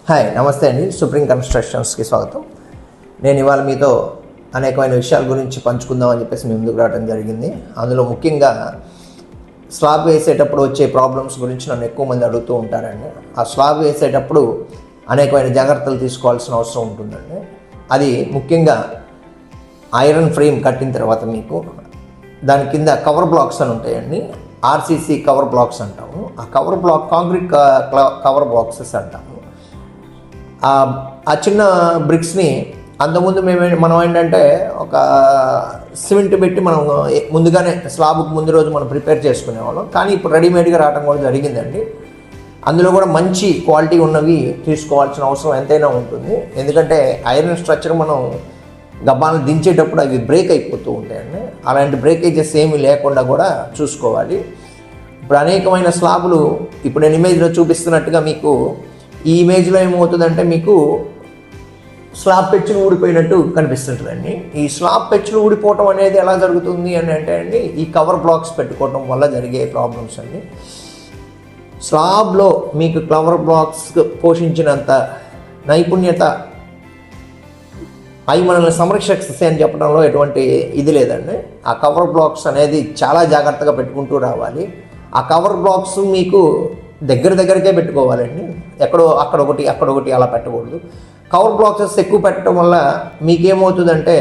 Hi నమస్తే అండి. Supreme కన్స్ట్రక్షన్స్కి స్వాగతం. నేను ఇవాళ మీతో అనేకమైన విషయాల గురించి పంచుకుందామని చెప్పేసి మీ ముందుకు రావడం జరిగింది. అందులో ముఖ్యంగా స్లాబ్ వేసేటప్పుడు వచ్చే ప్రాబ్లమ్స్ గురించి నన్ను ఎక్కువ మంది అడుగుతూ ఉంటారండి. ఆ స్లాబ్ వేసేటప్పుడు అనేకమైన జాగ్రత్తలు తీసుకోవాల్సిన అవసరం ఉంటుందండి. అది ముఖ్యంగా ఐరన్ ఫ్రేమ్ కట్టిన తర్వాత మీకు దాని కింద కవర్ బ్లాక్స్ అని ఉంటాయండి. ఆర్సీసీ కవర్ బ్లాక్స్ అంటాము. ఆ cover block concrete cover boxes అంటాము. ఆ చిన్న బ్రిక్స్ని అంతకుముందు మనం ఏంటంటే ఒక సిమెంట్ పెట్టి మనం ముందుగానే స్లాబ్కి ముందు రోజు మనం ప్రిపేర్ చేసుకునేవాళ్ళం. కానీ ఇప్పుడు రెడీమేడ్గా రావడం కూడా జరిగిందండి. అందులో కూడా మంచి క్వాలిటీ ఉన్నవి తీసుకోవాల్సిన అవసరం ఎంతైనా ఉంటుంది. ఎందుకంటే ఐరన్ స్ట్రక్చర్ మనం గబ్బాలను దించేటప్పుడు అవి బ్రేక్ అయిపోతూ ఉంటాయండి. అలాంటి బ్రేకేజెస్ ఏమీ లేకుండా కూడా చూసుకోవాలి. ఇప్పుడు అనేకమైన స్లాబులు ఇప్పుడు నేను ఇమేజ్లో చూపిస్తున్నట్టుగా మీకు ఈ ఇమేజ్లో ఏమవుతుందంటే మీకు స్లాబ్ పెచ్చులు ఊడిపోయినట్టు కనిపిస్తుంటుందండి. ఈ స్లాబ్ పెచ్చులు ఊడిపోవటం అనేది ఎలా జరుగుతుంది అని అంటే అండి, ఈ కవర్ బ్లాక్స్ పెట్టుకోవటం వల్ల జరిగే ప్రాబ్లమ్స్ అండి. స్లాబ్లో మీకు కవర్ బ్లాక్స్ పోషించినంత నైపుణ్యత అవి మనల్ని సంరక్షిస్తాయి అని చెప్పడంలో ఎటువంటి ఇది లేదండి. ఆ కవర్ బ్లాక్స్ అనేది చాలా జాగ్రత్తగా పెట్టుకుంటూ రావాలి. ఆ కవర్ బ్లాక్స్ మీకు దగ్గరకే పెట్టుకోవాలండి. అక్కడొకటి అలా పెట్టకూడదు. కవర్ బ్లాక్సెస్ ఎక్కువ పెట్టడం వల్ల మీకేమవుతుందంటే